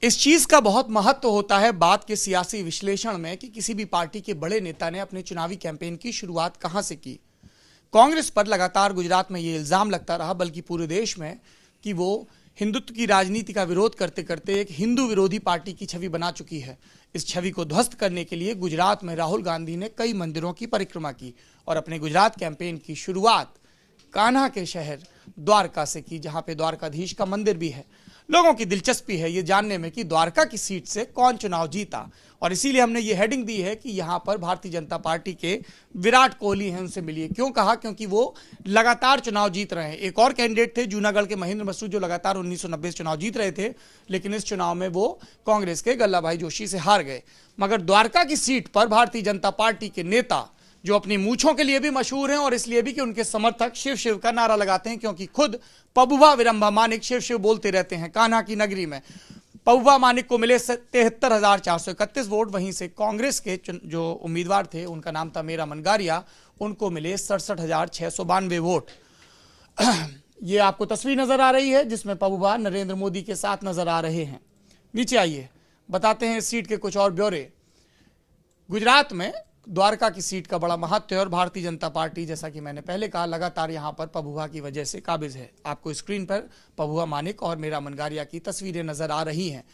इस चीज का बहुत महत्व होता है बात के सियासी विश्लेषण में कि किसी भी पार्टी के बड़े नेता ने अपने चुनावी कैंपेन की शुरुआत कहां से की। कांग्रेस पर लगातार गुजरात में यह इल्जाम लगता रहा, बल्कि पूरे देश में, कि वो हिंदुत्व की राजनीति का विरोध करते करते एक हिंदू विरोधी पार्टी की छवि बना चुकी है। इस छवि को ध्वस्त करने के लिए गुजरात में राहुल गांधी ने कई मंदिरों की परिक्रमा की और अपने गुजरात कैंपेन की शुरुआत कान्हा के शहर द्वारका से की, जहां पे द्वारकाधीश का मंदिर भी है। लोगों की दिलचस्पी है ये जानने में कि द्वारका की सीट से कौन चुनाव जीता, और इसीलिए हमने ये हेडिंग दी है कि यहां पर भारतीय जनता पार्टी के विराट कोहली हैं, उनसे मिलिए। क्यों कहा? क्योंकि वो लगातार चुनाव जीत रहे हैं। एक और कैंडिडेट थे जूनागढ़ के महेंद्र मसूद, जो लगातार 1990 चुनाव जीत रहे थे, लेकिन इस चुनाव में वो कांग्रेस के गल्लाभाई जोशी से हार गए। मगर द्वारका की सीट पर भारतीय जनता पार्टी के नेता, जो अपनी मूंछों के लिए भी मशहूर हैं और इसलिए भी कि उनके समर्थक शिव शिव का नारा लगाते हैं, क्योंकि खुद पबुभा विरंभा मानिक शिव शिव बोलते रहते हैं कान्हा की नगरी में। पबुभा मानिक को मिले 73,431 वोट। वहीं से कांग्रेस के जो उम्मीदवार थे, उनका नाम था मेरा मनगारिया, उनको मिले 67,692 वोट। ये आपको तस्वीर नजर आ रही है जिसमें पबुभा नरेंद्र मोदी के साथ नजर आ रहे हैं। नीचे आइए, बताते हैं इस सीट के कुछ और ब्यौरे। गुजरात में द्वारका की सीट का बड़ा महत्व है और भारतीय जनता पार्टी, जैसा कि मैंने पहले कहा, लगातार यहां पर पबुभा की वजह से काबिज है। आपको स्क्रीन पर पबुभा मानिक और मेरा मनगारिया की तस्वीरें नजर आ रही हैं।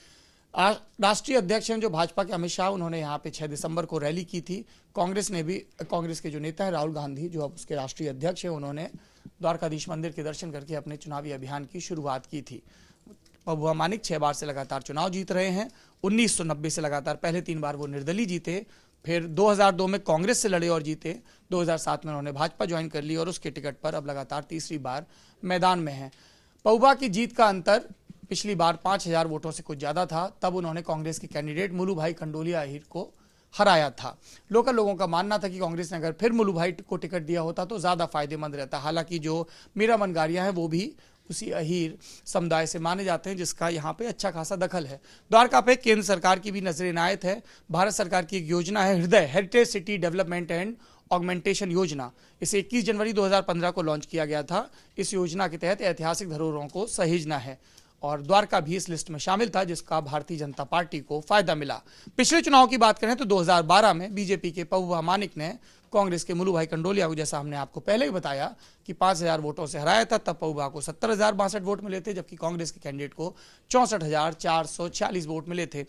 राष्ट्रीय अध्यक्ष हैं जो भाजपा के अमित शाह, उन्होंने यहां पे 6 दिसंबर को रैली की थी। कांग्रेस ने भी, कांग्रेस के जो नेता हैं राहुल गांधी, जो अब उसके राष्ट्रीय अध्यक्ष हैं, उन्होंने द्वारकाधीश मंदिर के दर्शन करके अपने चुनावी अभियान की शुरुआत की थी। पबुभा मानिक 6 बार से लगातार चुनाव जीत रहे हैं। 1990 से लगातार पहले 3 बार वो निर्दलीय जीते, फिर 2002 में कांग्रेस से लड़े और जीते। 2007 में उन्होंने भाजपा ज्वाइन कर ली और उसके टिकट पर अब लगातार तीसरी बार मैदान में हैं। पबुभा की जीत का अंतर पिछली बार 5,000 वोटों से कुछ ज़्यादा था। तब उन्होंने कांग्रेस के कैंडिडेट मुलुभाई खंडोलिया अहीर को हराया था। लोकल लोगों का मानना था कि कांग्रेस ने अगर फिर मुलुभाई को टिकट दिया होता तो ज़्यादा फायदेमंद रहता। हालांकि जो मेरा मनगारिया है वो भी उसी अहीर समुदाय से माने जाते हैं, जिसका यहाँ पे अच्छा खासा दखल है। द्वारका पे केंद्र सरकार की भी नजर इनायत है। भारत सरकार की एक योजना है हृदय heritage city development and augmentation योजना। इसे 21 जनवरी 2015 को लॉन्च किया गया था। इस योजना के तहत ऐतिहासिक धरोहरों को सहेजना है और द्वारका भी इस लिस्ट में शामिल था, जिसका भारतीय जनता पार्टी को फायदा मिला। पिछले चुनाव की बात करें तो 2012 में बीजेपी के पबुभा मानिक ने कांग्रेस के मुलुभाई खंडोलिया को, जैसा हमने आपको पहले ही बताया, कि 5,000 वोटों से हराया था। तब पबुभा को 70,062 वोट मिले थे, जबकि कांग्रेस के कैंडिडेट को 64,446 वोट मिले थे।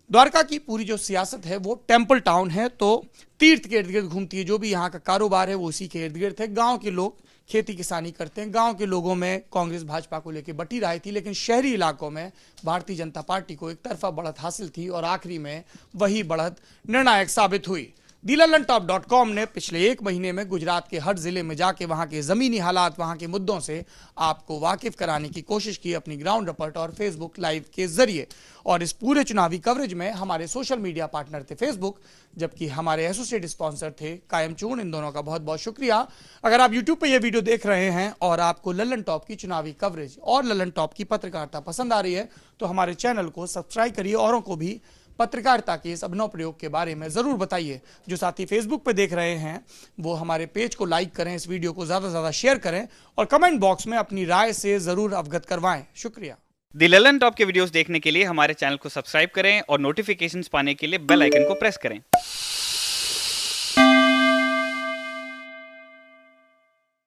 द्वारका की पूरी जो सियासत है वो टेम्पल टाउन है, तो तीर्थ के इर्द गिर्द घूमती है। जो भी यहाँ का कारोबार है वो उसी के इर्द गिर्द है। गाँव के लोग खेती किसानी करते हैं। गांव के लोगों में कांग्रेस भाजपा को लेकर बटी राय थी, लेकिन शहरी इलाकों में भारतीय जनता पार्टी को एक तरफा बढ़त हासिल थी और आखिरी में वही बढ़त निर्णायक साबित हुई। thelalantop.com ने पिछले 1 महीने में गुजरात के हर जिले में जाके वहां के जमीनी हालात, वहां के मुद्दों से आपको वाकिफ कराने की कोशिश की अपनी ग्राउंड रिपोर्ट और फेसबुक लाइव के जरिए। और इस पूरे चुनावी कवरेज में हमारे सोशल मीडिया पार्टनर थे फेसबुक, जबकि हमारे एसोसिएट स्पॉन्सर थे कायम चूर्ण। इन दोनों का बहुत बहुत शुक्रिया। अगर आप यूट्यूब पर यह वीडियो देख रहे हैं और आपको लल्लन टॉप की चुनावी कवरेज और लल्लन टॉप की पत्रकारिता पसंद आ रही है तो हमारे चैनल को सब्सक्राइब करिए, औरों को भी पत्रकारिता के इस अभिनव प्रयोग के बारे में जरूर बताइए। जो साथी फेसबुक पे देख रहे हैं वो हमारे पेज को लाइक करें, इस वीडियो को ज्यादा से ज्यादा शेयर करें और कमेंट बॉक्स में अपनी राय से जरूर अवगत करवाएं। शुक्रिया। दी ललन टॉप के वीडियोस देखने के लिए हमारे चैनल को सब्सक्राइब करें और नोटिफिकेशंस पाने के लिए बेल आइकन को प्रेस करें।